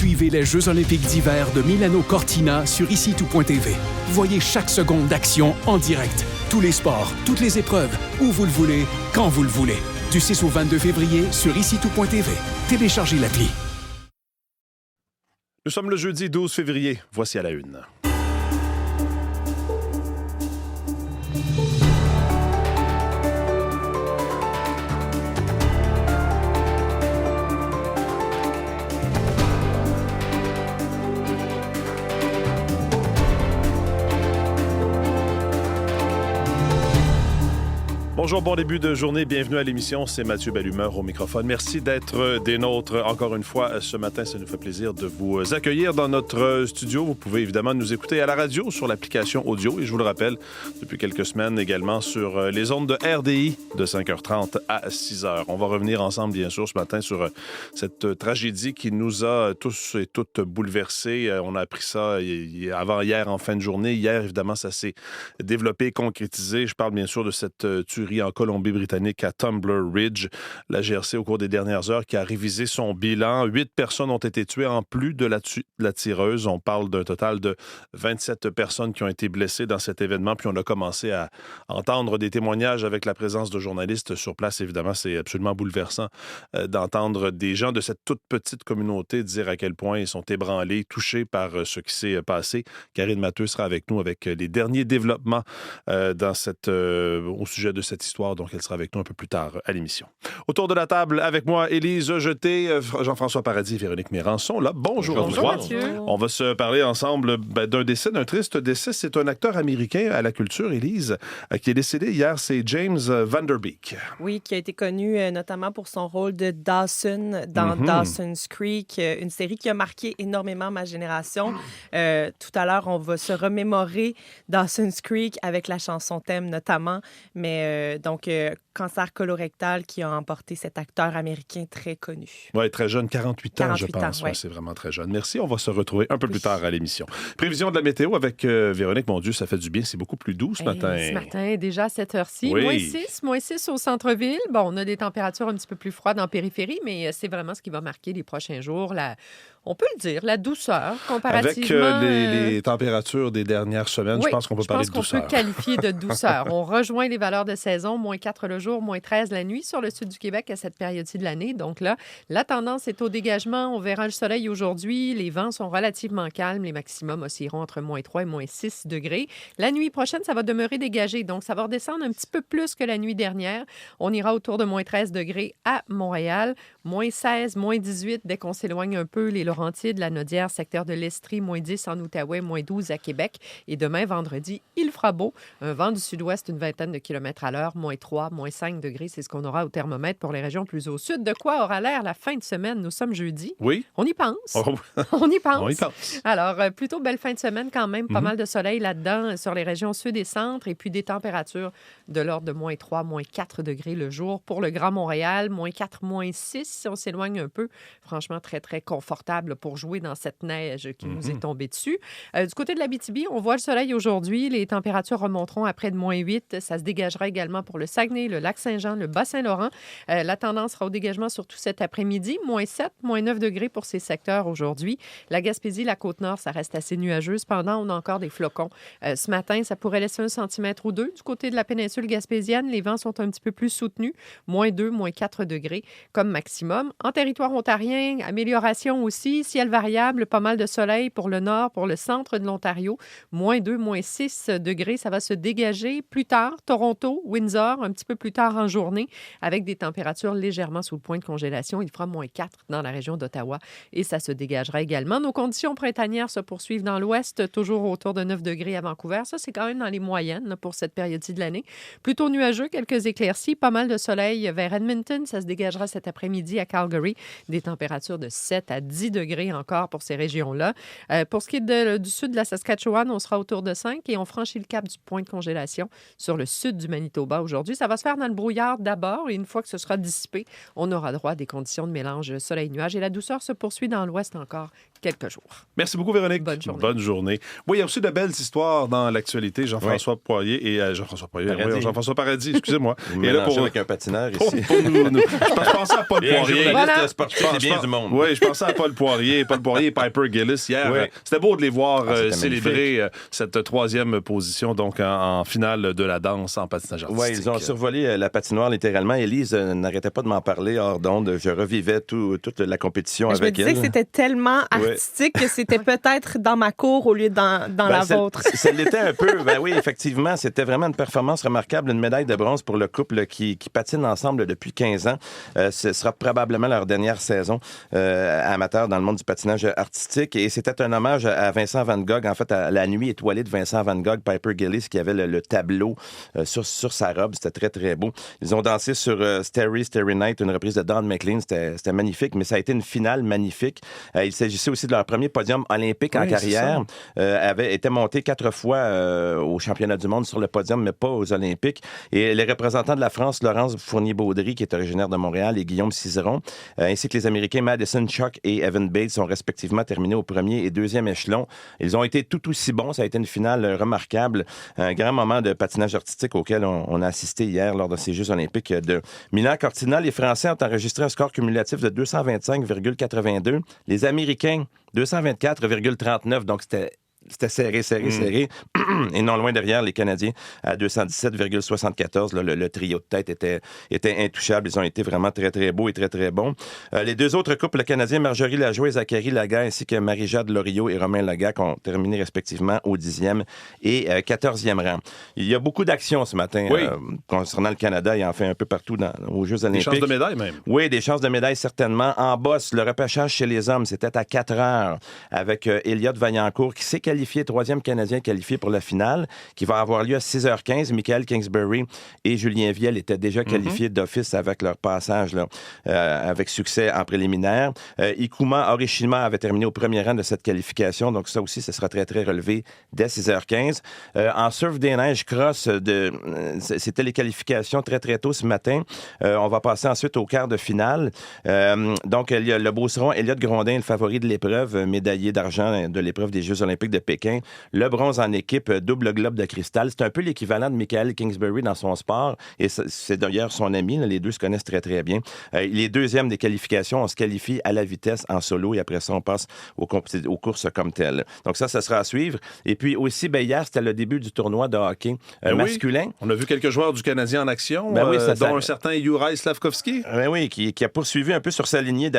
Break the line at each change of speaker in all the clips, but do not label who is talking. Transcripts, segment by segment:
Suivez les Jeux olympiques d'hiver de Milano Cortina sur ici-tout.tv. Voyez chaque seconde d'action en direct. Tous les sports, toutes les épreuves, où vous le voulez, quand vous le voulez. Du 6 au 22 février sur ici-tout.tv. Téléchargez l'appli.
Nous sommes le jeudi 12 février. Voici à la une. Bonjour, bon début de journée. Bienvenue à l'émission. C'est Mathieu Bellumeur au microphone. Merci d'être des nôtres encore une fois ce matin. Ça nous fait plaisir de vous accueillir dans notre studio. Vous pouvez évidemment nous écouter à la radio sur l'application audio. Et je vous le rappelle, depuis quelques semaines également sur les ondes de RDI de 5h30 à 6h. On va revenir ensemble, bien sûr, ce matin sur cette tragédie qui nous a tous et toutes bouleversés. On a appris ça avant hier en fin de journée. Hier, évidemment, ça s'est développé, concrétisé. Je parle bien sûr de cette tuerie en Colombie-Britannique à Tumbler Ridge. La GRC, au cours des dernières heures, qui a révisé son bilan. 8 personnes ont été tuées en plus de la tireuse. On parle d'un total de 27 personnes qui ont été blessées dans cet événement. Puis on a commencé à entendre des témoignages avec la présence de journalistes sur place. Évidemment, c'est absolument bouleversant d'entendre des gens de cette toute petite communauté dire à quel point ils sont ébranlés, touchés par ce qui s'est passé. Karine Matteux sera avec nous avec les derniers développements au sujet de cette histoire, donc elle sera avec nous un peu plus tard à l'émission. Autour de la table, avec moi, Élise Jeté, Jean-François Paradis, Véronique Mérançon. Là, bonjour.
Bonjour, Mathieu.
On va se parler ensemble d'un décès, d'un triste décès. C'est un acteur américain à la culture, Élise, qui est décédé hier. C'est James Van Der Beek.
Oui, qui a été connu notamment pour son rôle de Dawson dans Dawson's Creek, une série qui a marqué énormément ma génération. Tout à l'heure, on va se remémorer Dawson's Creek avec la chanson thème notamment, mais cancer colorectal qui a emporté cet acteur américain très connu.
Oui, très jeune, 48 ans, je pense.
Ouais.
C'est vraiment très jeune. Merci, on va se retrouver un peu plus tard à l'émission. Prévision de la météo avec Véronique. Mon Dieu, ça fait du bien. C'est beaucoup plus doux ce matin.
Ce matin, déjà à cette heure-ci,
oui.
moins 6 au centre-ville. Bon, on a des températures un petit peu plus froides en périphérie, mais c'est vraiment ce qui va marquer les prochains jours. On peut le dire, la douceur comparativement...
Avec les températures des dernières semaines, je pense qu'on peut parler de douceur.
Je pense qu'on peut qualifier de douceur. On rejoint les valeurs de saison, moins 4 le jour, moins 13 la nuit sur le sud du Québec à cette période-ci de l'année. Donc là, la tendance est au dégagement. On verra le soleil aujourd'hui. Les vents sont relativement calmes. Les maximums oscilleront entre moins 3 et moins 6 degrés. La nuit prochaine, ça va demeurer dégagé. Donc, ça va redescendre un petit peu plus que la nuit dernière. On ira autour de moins 13 degrés à Montréal, moins 16, moins 18 dès qu'on s'éloigne un peu les Laurentides, la Naudière, secteur de l'Estrie, moins 10 en Outaouais, moins 12 à Québec. Et demain, vendredi, il fera beau. Un vent du sud-ouest, une vingtaine de kilomètres à l'heure, moins 3, moins 5 degrés. C'est ce qu'on aura au thermomètre pour les régions plus au sud. De quoi aura l'air la fin de semaine? Nous sommes jeudi.
Oui.
On y pense.
Oh.
On y pense.
On y pense.
Alors, plutôt belle fin de semaine quand même. Pas mal de soleil là-dedans sur les régions sud et centre. Et puis des températures de l'ordre de moins 3, moins 4 degrés le jour. Pour le Grand Montréal, moins 4, moins 6 si on s'éloigne un peu. Franchement, très, très confortable pour jouer dans cette neige qui nous est tombée dessus. Du côté de l'Abitibi, on voit le soleil aujourd'hui. Les températures remonteront à près de moins 8. Ça se dégagera également pour le Saguenay, le Lac-Saint-Jean, le Bas-Saint-Laurent. La tendance sera au dégagement surtout cet après-midi. Moins 7, moins 9 degrés pour ces secteurs aujourd'hui. La Gaspésie, la Côte-Nord, ça reste assez nuageux. Cependant, on a encore des flocons. Ce matin, ça pourrait laisser 1 centimètre ou 2. Du côté de la péninsule gaspésienne, les vents sont un petit peu plus soutenus. Moins 2, moins 4 degrés comme maximum. En territoire ontarien, amélioration aussi. Ciel variable, pas mal de soleil pour le nord, pour le centre de l'Ontario. Moins 2, moins 6 degrés. Ça va se dégager plus tard. Toronto, Windsor, un petit peu plus tard en journée, avec des températures légèrement sous le point de congélation. Il fera moins 4 dans la région d'Ottawa et ça se dégagera également. Nos conditions printanières se poursuivent dans l'ouest, toujours autour de 9 degrés à Vancouver. Ça, c'est quand même dans les moyennes là, pour cette période-ci de l'année. Plutôt nuageux, quelques éclaircies, pas mal de soleil vers Edmonton. Ça se dégagera cet après-midi à Calgary. Des températures de 7 à 10 degrés encore pour ces régions-là. Pour ce qui est du sud de la Saskatchewan, on sera autour de 5 et on franchit le cap du point de congélation sur le sud du Manitoba aujourd'hui. Ça va se faire dans le brouillard d'abord et une fois que ce sera dissipé, on aura droit à des conditions de mélange soleil-nuage et la douceur se poursuit dans l'ouest encore quelques jours.
Merci beaucoup, Véronique.
Bonne journée.
Bonne journée. Oui, il y a aussi de belles histoires dans l'actualité. Jean-François Poirier et Jean-François Paradis, excusez-moi.
Et là, avec un patineur ici.
Je pensais à Paul Poirier.
Voilà. Sportif, c'est bien du monde.
Oui, je pensais à Paul Poirier. Poirier et Piper Gillis hier.
Oui.
C'était beau de les voir
célébrer
cette troisième position donc en finale de la danse en patinage artistique.
Oui, ils ont survolé la patinoire littéralement. Élise n'arrêtait pas de m'en parler hors d'onde. Je revivais toute la compétition avec elle.
Je me disais que c'était tellement artistique que c'était peut-être dans ma cour au lieu dans la vôtre.
Ça l'était un peu. Ben oui, effectivement, c'était vraiment une performance remarquable. Une médaille de bronze pour le couple qui patine ensemble depuis 15 ans. Ce sera probablement leur dernière saison amateur dans le monde du patinage artistique. Et c'était un hommage à Vincent Van Gogh. En fait, à la nuit étoilée de Vincent Van Gogh, Piper Gillis, qui avait le tableau sur sa robe. C'était très, très beau. Ils ont dansé sur Starry Night, une reprise de Don McLean. C'était magnifique, mais ça a été une finale magnifique. Il s'agissait aussi de leur premier podium olympique en carrière. Avait été monté 4 fois au championnat du monde sur le podium, mais pas aux Olympiques. Et les représentants de la France, Laurence Fournier-Baudry, qui est originaire de Montréal, et Guillaume Cizeron, ainsi que les Américains Madison Chock et Evan Bates sont respectivement terminés au premier et deuxième échelon. Ils ont été tout aussi bons. Ça a été une finale remarquable. Un grand moment de patinage artistique auquel on a assisté hier lors de ces Jeux olympiques de Milan-Cortina. Les Français ont enregistré un score cumulatif de 225,82. Les Américains, 224,39. Donc, c'était serré. Et non loin derrière, les Canadiens à 217,74. Le trio de tête était intouchable. Ils ont été vraiment très, très beaux et très, très bons. Les deux autres couples, le Canadien Marjorie Lajoie et Zachary Laga, ainsi que Marie-Jade Loriot et Romain Lagac, ont terminé respectivement au 10e et 14e rang. Il y a beaucoup d'actions ce matin concernant le Canada. Il en fait un peu partout aux Jeux olympiques.
Des chances de médaille même.
Oui, des chances de médaille certainement. En bosse, le repêchage chez les hommes, c'était à 4 heures avec Elliott Vaillancourt qui s'est qualifié, troisième Canadien qualifié pour la finale, qui va avoir lieu à 6h15. Michael Kingsbury et Julien Viel étaient déjà qualifiés d'office avec leur passage avec succès en préliminaire. Ikuma Orishima avait terminé au premier rang de cette qualification, donc ça aussi, ce sera très, très relevé dès 6h15. En surf des neiges cross, c'était les qualifications très, très tôt ce matin. On va passer ensuite au quart de finale. Donc, il y a le beauceron Elliott Grondin, le favori de l'épreuve, médaillé d'argent de l'épreuve des Jeux olympiques de Pékin. Le bronze en équipe, double globe de cristal. C'est un peu l'équivalent de Michael Kingsbury dans son sport. Et c'est d'ailleurs son ami. Les deux se connaissent très, très bien. Il est deuxième des qualifications. On se qualifie à la vitesse en solo et après ça, on passe aux courses comme telles. Donc ça sera à suivre. Et puis aussi, hier, c'était le début du tournoi de hockey masculin.
On a vu quelques joueurs du Canadien en action, dont un certain Juraj Slavkovski.
Oui, qui a poursuivi un peu sur sa lignée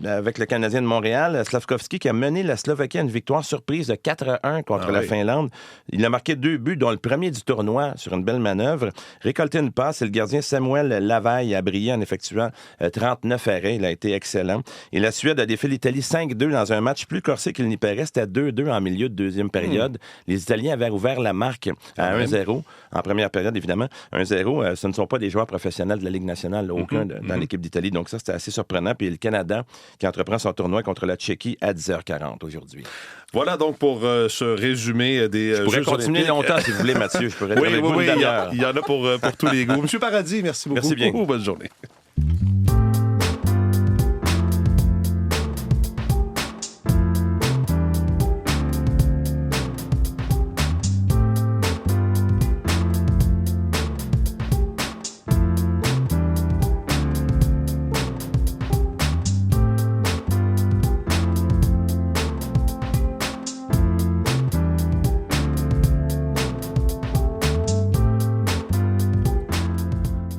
avec le Canadien de Montréal. Slavkovski qui a mené la Slovaquie à une victoire surprise de 4-1 contre la Finlande. Il a marqué 2 buts, dont le premier du tournoi sur une belle manœuvre. Récolté une passe et le gardien Samuel Lavaille a brillé en effectuant 39 arrêts. Il a été excellent. Et la Suède a défait l'Italie 5-2 dans un match plus corsé qu'il n'y paraît. C'était 2-2 en milieu de deuxième période. Les Italiens avaient ouvert la marque à 1-0 en première période, évidemment. 1-0, ce ne sont pas des joueurs professionnels de la Ligue nationale, aucun dans l'équipe d'Italie. Donc ça, c'était assez surprenant. Puis le Canada qui entreprend son tournoi contre la Tchéquie à 10h40 aujourd'hui.
Voilà donc pour ce résumé des
Je pourrais
Jeux
continuer
olympiques.
longtemps, si vous voulez, Mathieu. Je pourrais être avec vous
il y en a pour tous les goûts. Monsieur Paradis, merci beaucoup.
Merci bien.
Bonne journée.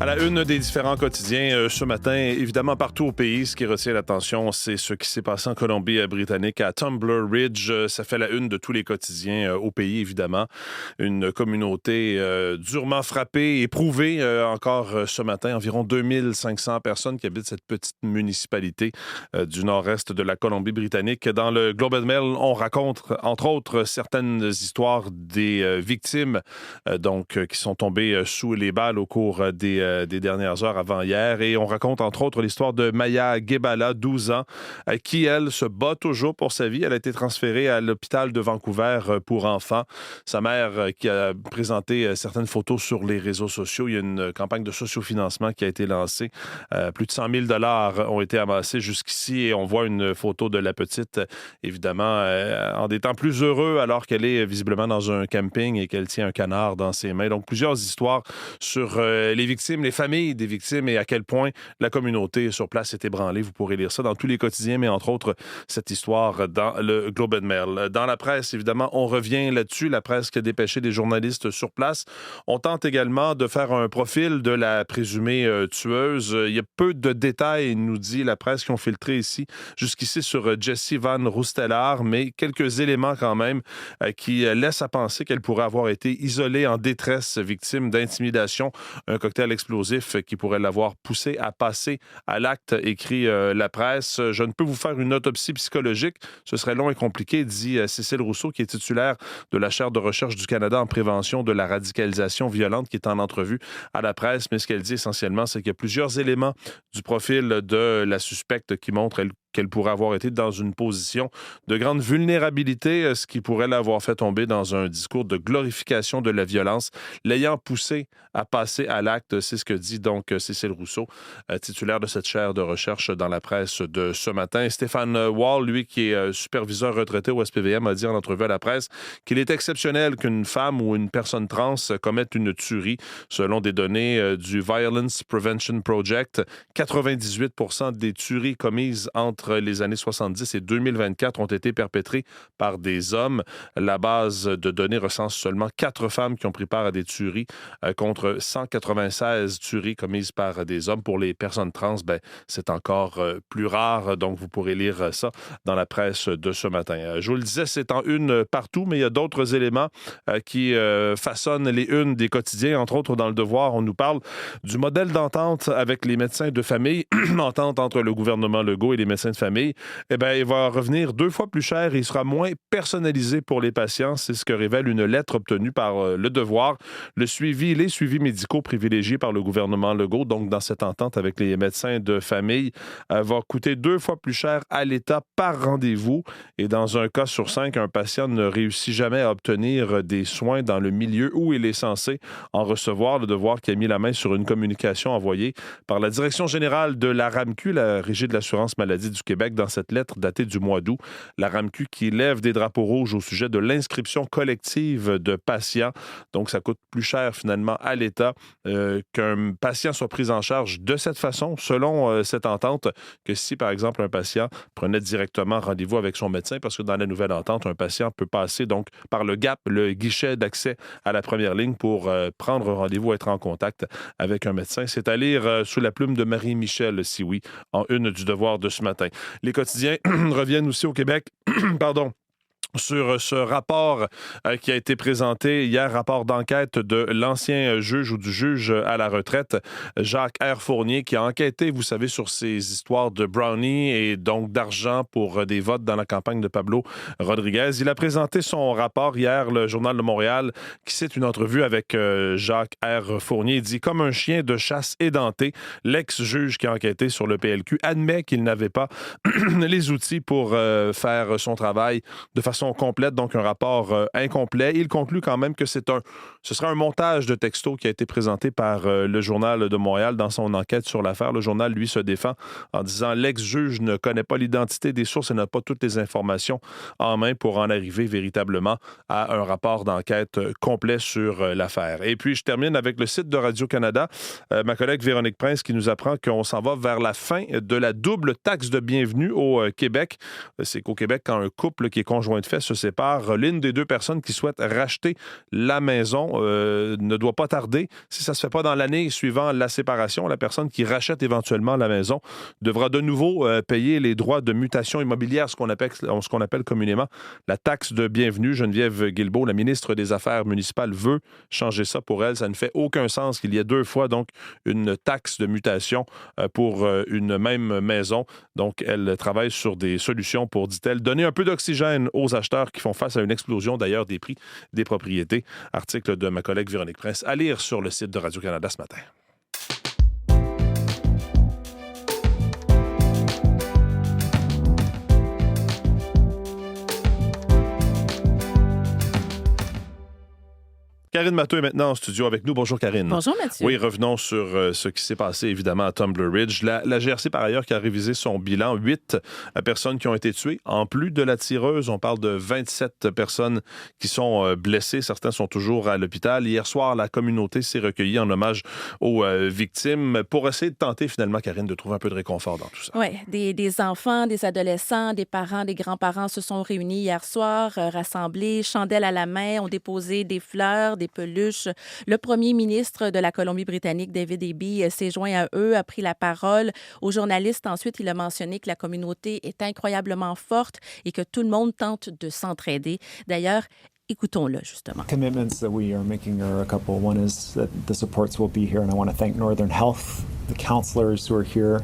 À la une des différents quotidiens ce matin, évidemment partout au pays, ce qui retient l'attention, c'est ce qui s'est passé en Colombie-Britannique à Tumbler Ridge. Ça fait la une de tous les quotidiens au pays, évidemment. Une communauté durement frappée, éprouvée encore ce matin. Environ 2500 personnes qui habitent cette petite municipalité du nord-est de la Colombie-Britannique. Dans le Globe and Mail, on raconte, entre autres, certaines histoires des victimes qui sont tombées sous les balles au cours des dernières heures avant hier. Et on raconte, entre autres, l'histoire de Maya Guebala, 12 ans, qui, elle, se bat toujours pour sa vie. Elle a été transférée à l'hôpital de Vancouver pour enfants. Sa mère qui a présenté certaines photos sur les réseaux sociaux. Il y a une campagne de sociofinancement qui a été lancée. Plus de 100 000 $ ont été amassés jusqu'ici et on voit une photo de la petite, évidemment, en des temps plus heureux alors qu'elle est visiblement dans un camping et qu'elle tient un canard dans ses mains. Donc, plusieurs histoires sur les victimes, les familles des victimes et à quel point la communauté sur place est ébranlée. Vous pourrez lire ça dans tous les quotidiens, mais entre autres, cette histoire dans le Globe and Mail. Dans la presse, évidemment, on revient là-dessus. La presse qui a dépêché des journalistes sur place. On tente également de faire un profil de la présumée tueuse. Il y a peu de détails, nous dit la presse, qui ont filtré ici, jusqu'ici sur Jessie Van Roostelaar, mais quelques éléments quand même qui laissent à penser qu'elle pourrait avoir été isolée en détresse, victime d'intimidation. Un cocktail explosif qui pourrait l'avoir poussée à passer à l'acte, écrit la presse. Je ne peux vous faire une autopsie psychologique. Ce serait long et compliqué, dit Cécile Rousseau, qui est titulaire de la chaire de recherche du Canada en prévention de la radicalisation violente, qui est en entrevue à la presse. Mais ce qu'elle dit essentiellement, c'est qu'il y a plusieurs éléments du profil de la suspecte qui montrent qu'elle pourrait avoir été dans une position de grande vulnérabilité, ce qui pourrait l'avoir fait tomber dans un discours de glorification de la violence, l'ayant poussée à passer à l'acte. C'est ce que dit donc Cécile Rousseau, titulaire de cette chaire de recherche dans la presse de ce matin. Et Stéphane Wall, lui, qui est superviseur retraité au SPVM, a dit en entrevue à la presse qu'il est exceptionnel qu'une femme ou une personne trans commette une tuerie. Selon des données du Violence Prevention Project, 98% des tueries commises entre les années 70 et 2024 ont été perpétrées par des hommes. La base de données recense seulement 4 femmes qui ont pris part à des tueries contre 196 tueries commises par des hommes. Pour les personnes trans, c'est encore plus rare. Donc, vous pourrez lire ça dans la presse de ce matin. Je vous le disais, c'est en une partout, mais il y a d'autres éléments qui façonnent les unes des quotidiens. Entre autres, dans Le Devoir, on nous parle du modèle d'entente avec les médecins de famille, entente entre le gouvernement Legault et les médecins de famille. Il va revenir 2 fois plus cher et il sera moins personnalisé pour les patients. C'est ce que révèle une lettre obtenue par Le Devoir. Les suivis médicaux privilégiés par le gouvernement Legault, donc dans cette entente avec les médecins de famille, va coûter 2 fois plus cher à l'État par rendez-vous. Et dans un cas sur 5, un patient ne réussit jamais à obtenir des soins dans le milieu où il est censé en recevoir. Le Devoir qui a mis la main sur une communication envoyée par la Direction générale de la RAMQ, la Régie de l'assurance maladie du Québec, dans cette lettre datée du mois d'août. La RAMQ qui lève des drapeaux rouges au sujet de l'inscription collective de patients. Donc, ça coûte plus cher finalement à l'État qu'un patient soit pris en charge de cette façon, selon cette entente, que si, par exemple, un patient prenait directement rendez-vous avec son médecin, parce que dans la nouvelle entente, un patient peut passer donc par le GAP, le guichet d'accès à la première ligne, pour prendre rendez-vous, être en contact avec un médecin. C'est à lire sous la plume de Marie-Michel Sioui, en une du Devoir de ce matin. Les quotidiens reviennent aussi au Québec, sur ce rapport qui a été présenté hier, rapport d'enquête de l'ancien juge ou du juge à la retraite, Jacques R. Fournier, qui a enquêté, vous savez, sur ces histoires de brownie et donc d'argent pour des votes dans la campagne de Pablo Rodriguez. Il a présenté son rapport hier, le Journal de Montréal, qui cite une entrevue avec Jacques R. Fournier. Il dit « Comme un chien de chasse édenté, l'ex-juge qui a enquêté sur le PLQ admet qu'il n'avait pas les outils pour faire son travail de façon complète, donc un rapport incomplet. Il conclut quand même que ce sera un montage de textos qui a été présenté par le Journal de Montréal dans son enquête sur l'affaire. Le journal, lui, se défend en disant « L'ex-juge ne connaît pas l'identité des sources et n'a pas toutes les informations en main pour en arriver véritablement à un rapport d'enquête complet sur l'affaire. » Et puis, je termine avec le site de Radio-Canada. Ma collègue Véronique Prince qui nous apprend qu'on s'en va vers la fin de la double taxe de bienvenue au Québec. C'est qu'au Québec, quand un couple qui est conjoint de fait se sépare, l'une des 2 personnes qui souhaitent racheter la maison ne doit pas tarder. Si ça ne se fait pas dans l'année suivant la séparation, la personne qui rachète éventuellement la maison devra de nouveau payer les droits de mutation immobilière, ce qu'on appelle communément la taxe de bienvenue. Geneviève Guilbeault, la ministre des Affaires municipales, veut changer ça pour elle. Ça ne fait aucun sens qu'il y ait 2 fois donc une taxe de mutation pour une même maison. Donc, elle travaille sur des solutions pour, dit-elle, donner un peu d'oxygène aux acheteurs qui font face à une explosion d'ailleurs des prix des propriétés. Article de ma collègue Véronique Prince à lire sur le site de Radio-Canada ce matin. Karine Matteau est maintenant en studio avec nous. Bonjour, Karine.
Bonjour, Mathieu.
Oui, revenons sur ce qui s'est passé, évidemment, à Tumbler Ridge. La GRC, par ailleurs, qui a révisé son bilan. 8 personnes qui ont été tuées. En plus de la tireuse, on parle de 27 personnes qui sont blessées. Certains sont toujours à l'hôpital. Hier soir, la communauté s'est recueillie en hommage aux victimes pour essayer de tenter, finalement, Karine, de trouver un peu de réconfort dans tout ça.
Oui, des enfants, des adolescents, des parents, des grands-parents se sont réunis hier soir, rassemblés, chandelles à la main, ont déposé des fleurs, des peluches. Le premier ministre de la Colombie-Britannique, David Eby, s'est joint à eux, a pris la parole. Aux journalistes, ensuite, il a mentionné que la communauté est incroyablement forte et que tout le monde tente de s'entraider. D'ailleurs, écoutons-le, justement.
Commitments that we are making are a couple. One is that the supports will be here, and I want to thank Northern Health, the counselors who are here,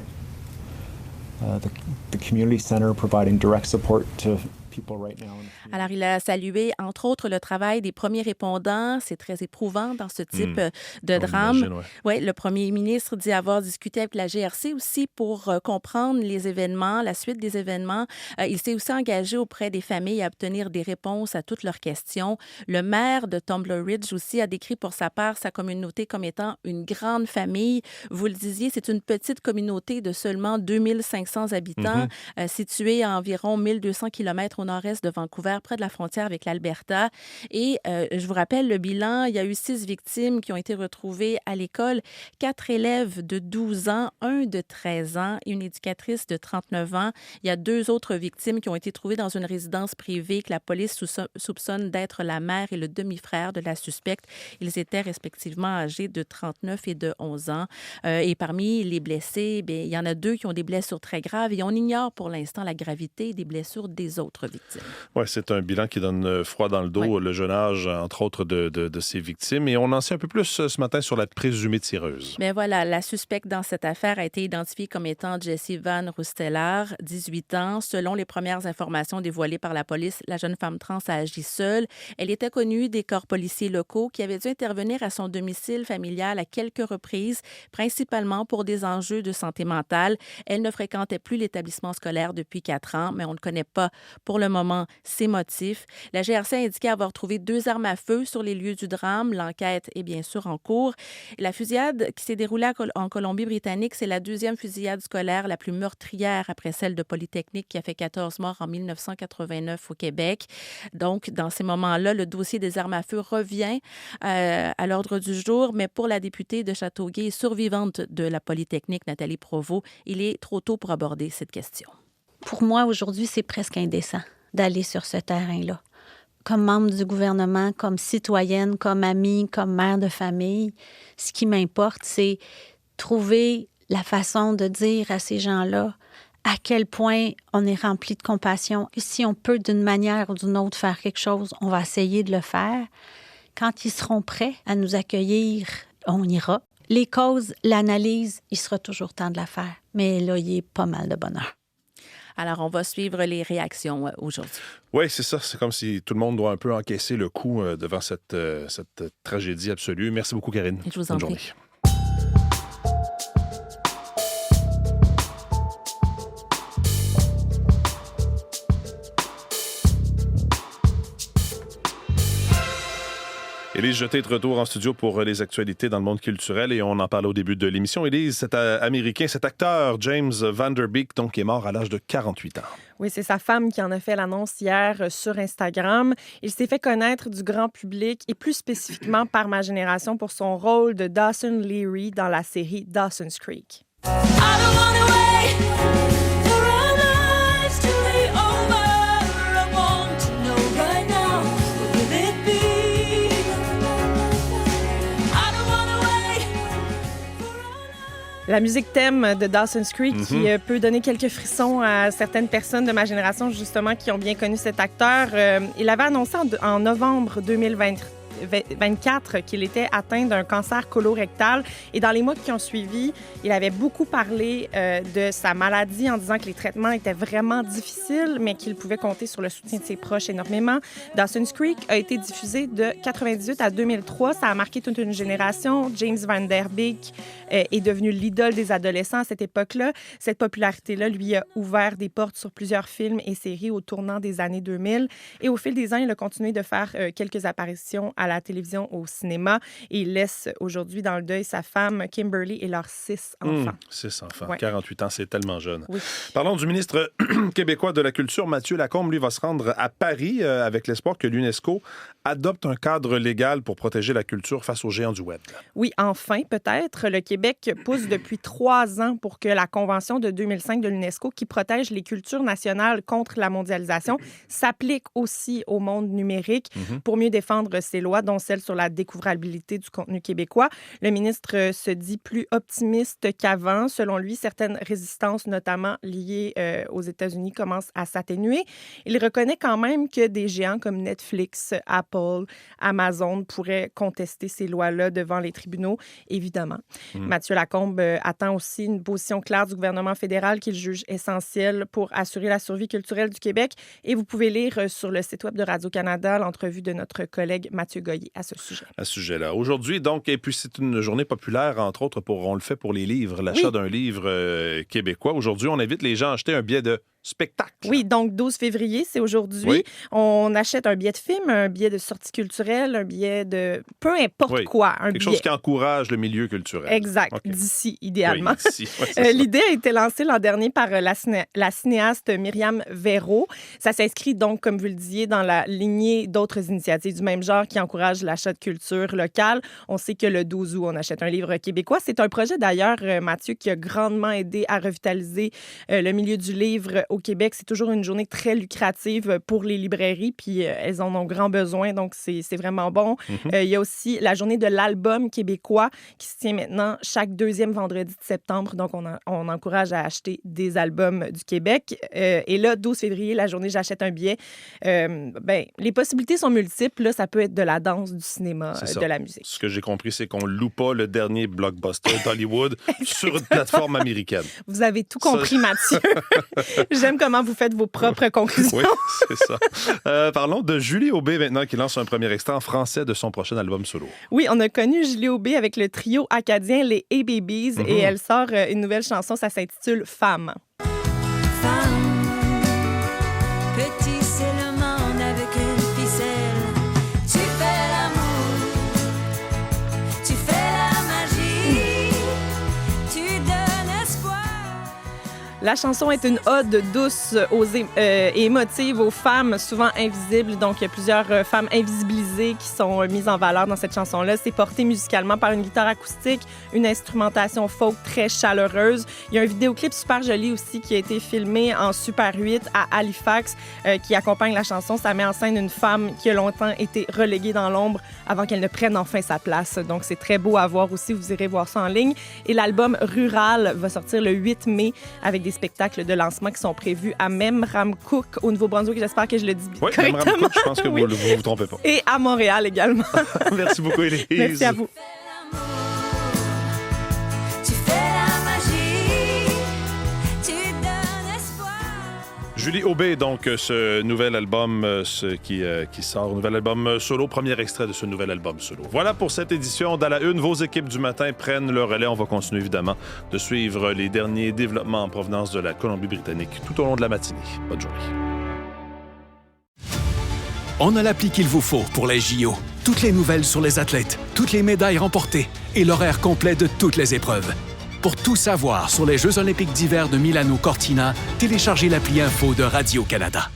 the community center providing direct support to people right now.
Alors, il a salué, entre autres, le travail des premiers répondants. C'est très éprouvant dans ce type de drame. Ouais, le premier ministre dit avoir discuté avec la GRC aussi pour comprendre les événements, la suite des événements. Il s'est aussi engagé auprès des familles à obtenir des réponses à toutes leurs questions. Le maire de Tumbler Ridge aussi a décrit pour sa part sa communauté comme étant une grande famille. Vous le disiez, c'est une petite communauté de seulement 2500 habitants, située à environ 1200 km au nord-est de Vancouver, près de la frontière avec l'Alberta. Et je vous rappelle le bilan, il y a eu 6 victimes qui ont été retrouvées à l'école, 4 élèves de 12 ans, 1 de 13 ans et une éducatrice de 39 ans. Il y a 2 autres victimes qui ont été trouvées dans une résidence privée que la police soupçonne d'être la mère et le demi-frère de la suspecte. Ils étaient respectivement âgés de 39 et de 11 ans. Et parmi les blessés, bien, il y en a 2 qui ont des blessures très graves et on ignore pour l'instant la gravité des blessures des autres victimes.
Oui, c'est un bilan qui donne froid dans le dos, le jeune âge, entre autres, de ces victimes. Et on en sait un peu plus ce matin sur la présumée tireuse.
Bien voilà, la suspecte dans cette affaire a été identifiée comme étant Jessie Van Rusteler, 18 ans. Selon les premières informations dévoilées par la police, la jeune femme trans a agi seule. Elle était connue des corps policiers locaux qui avaient dû intervenir à son domicile familial à quelques reprises, principalement pour des enjeux de santé mentale. Elle ne fréquentait plus l'établissement scolaire depuis 4 ans, mais on ne connaît pas pour le moment ses motifs. La GRC a indiqué avoir trouvé 2 armes à feu sur les lieux du drame. L'enquête est bien sûr en cours. La fusillade qui s'est déroulée en Colombie-Britannique, c'est la 2e fusillade scolaire la plus meurtrière après celle de Polytechnique qui a fait 14 morts en 1989 au Québec. Donc, dans ces moments-là, le dossier des armes à feu revient à l'ordre du jour, mais pour la députée de Châteauguay, survivante de la Polytechnique, Nathalie Provost, il est trop tôt pour aborder cette question.
Pour moi, aujourd'hui, c'est presque indécent d'aller sur ce terrain-là. Comme membre du gouvernement, comme citoyenne, comme amie, comme mère de famille, ce qui m'importe, c'est trouver la façon de dire à ces gens-là à quel point on est rempli de compassion. Et si on peut, d'une manière ou d'une autre, faire quelque chose, on va essayer de le faire. Quand ils seront prêts à nous accueillir, on ira. Les causes, l'analyse, il sera toujours temps de la faire. Mais là, il y a pas mal de bonheur.
Alors, on va suivre les réactions aujourd'hui.
Oui, c'est ça. C'est comme si tout le monde doit un peu encaisser le coup devant cette tragédie absolue. Merci beaucoup, Karine.
Je vous en prie.
Bonne journée. Élise Jeté est de retour en studio pour les actualités dans le monde culturel et on en parlait au début de l'émission. Élise, cet Américain, cet acteur James Van Der Beek, donc, qui est mort à l'âge de 48 ans.
Oui, c'est sa femme qui en a fait l'annonce hier sur Instagram. Il s'est fait connaître du grand public et plus spécifiquement par ma génération pour son rôle de Dawson Leary dans la série Dawson's Creek. La musique thème de Dawson's Creek qui peut donner quelques frissons à certaines personnes de ma génération, justement, qui ont bien connu cet acteur. Il avait annoncé en novembre 2024 qu'il était atteint d'un cancer colorectal. Et dans les mois qui ont suivi, il avait beaucoup parlé de sa maladie en disant que les traitements étaient vraiment difficiles, mais qu'il pouvait compter sur le soutien de ses proches énormément. Dawson's Creek a été diffusé de 1998 à 2003. Ça a marqué toute une génération. James Van Der Beek est devenu l'idole des adolescents à cette époque-là. Cette popularité-là lui a ouvert des portes sur plusieurs films et séries au tournant des années 2000. Et au fil des ans, il a continué de faire quelques apparitions à à la télévision, au cinéma. Et il laisse aujourd'hui dans le deuil sa femme, Kimberly, et leurs 6 enfants.
6 enfants.
Ouais.
48 ans, c'est tellement jeune.
Oui.
Parlons du ministre québécois de la Culture, Mathieu Lacombe. Lui va se rendre à Paris avec l'espoir que l'UNESCO adopte un cadre légal pour protéger la culture face aux géants du web.
Oui, enfin, peut-être. Le Québec pousse depuis 3 ans pour que la Convention de 2005 de l'UNESCO qui protège les cultures nationales contre la mondialisation s'applique aussi au monde numérique pour mieux défendre ces lois, dont celle sur la découvrabilité du contenu québécois. Le ministre se dit plus optimiste qu'avant. Selon lui, certaines résistances, notamment liées aux États-Unis, commencent à s'atténuer. Il reconnaît quand même que des géants comme Netflix, Apple, Amazon pourraient contester ces lois-là devant les tribunaux, évidemment. Mathieu Lacombe attend aussi une position claire du gouvernement fédéral qu'il juge essentielle pour assurer la survie culturelle du Québec. Et vous pouvez lire sur le site web de Radio-Canada l'entrevue de notre collègue Mathieu Goyer à ce sujet.
À ce sujet-là. Aujourd'hui, donc, et puis c'est une journée populaire, entre autres, on le fait pour les livres, l'achat d'un livre québécois. Aujourd'hui, on invite les gens à acheter un billet de spectacle.
Oui, donc 12 février, c'est aujourd'hui.
Oui.
On achète un billet de film, un billet de sortie culturelle, un billet de... peu importe quoi, un
Quelque
billet.
chose qui encourage le milieu culturel.
Exact,
Okay.
d'ici, idéalement.
Oui, d'ici. Ouais, c'est ça.
L'idée a été lancée l'an dernier par la cinéaste Myriam Véro. Ça s'inscrit donc, comme vous le disiez, dans la lignée d'autres initiatives du même genre qui encouragent l'achat de culture locale. On sait que le 12 août, on achète un livre québécois. C'est un projet, d'ailleurs, Mathieu, qui a grandement aidé à revitaliser le milieu du livre au Québec. C'est toujours une journée très lucrative pour les librairies, puis elles en ont grand besoin, donc c'est vraiment bon. Il y a aussi la journée de l'album québécois qui se tient maintenant chaque 2e vendredi de septembre, donc on encourage à acheter des albums du Québec. Et là, 12 février, la journée J'achète un billet. Les possibilités sont multiples. Là, ça peut être de la danse, du cinéma, de la musique.
Ce que j'ai compris, c'est qu'on ne loue pas le dernier blockbuster d'Hollywood sur une plateforme américaine.
Vous avez tout compris, Mathieu. J'aime comment vous faites vos propres conclusions.
Oui, c'est ça. Parlons de Julie Aubé maintenant, qui lance un premier extrait en français de son prochain album solo.
Oui, on a connu Julie Aubé avec le trio acadien Les A-Babies et elle sort une nouvelle chanson, ça s'intitule « Femme ».
Petit, c'est le monde avec une ficelle. Tu fais l'amour, tu fais la magie, tu donnes espoir.
La chanson est une ode douce et émotive aux femmes souvent invisibles. Donc, il y a plusieurs femmes invisibilisées qui sont mises en valeur dans cette chanson-là. C'est porté musicalement par une guitare acoustique, une instrumentation folk très chaleureuse. Il y a un vidéoclip super joli aussi qui a été filmé en Super 8 à Halifax qui accompagne la chanson. Ça met en scène une femme qui a longtemps été reléguée dans l'ombre avant qu'elle ne prenne enfin sa place. Donc, c'est très beau à voir aussi. Vous irez voir ça en ligne. Et l'album Rural va sortir le 8 mai avec des spectacles de lancement qui sont prévus à Memramcook au Nouveau-Brunswick. J'espère que je le dis correctement.
Memramcook, je pense que vous ne vous trompez pas.
Et à Montréal également.
Merci beaucoup, Élise.
Merci à vous.
Tu fais la magie, tu donnes espoir.
Julie Aubé, donc, ce nouvel album qui sort, nouvel album solo, premier extrait de ce nouvel album solo. Voilà pour cette édition d'À la Une. Vos équipes du matin prennent le relais. On va continuer, évidemment, de suivre les derniers développements en provenance de la Colombie-Britannique tout au long de la matinée. Bonne journée.
On a l'appli qu'il vous faut pour les JO. Toutes les nouvelles sur les athlètes, toutes les médailles remportées et l'horaire complet de toutes les épreuves. Pour tout savoir sur les Jeux olympiques d'hiver de Milano-Cortina, téléchargez l'appli Info de Radio-Canada.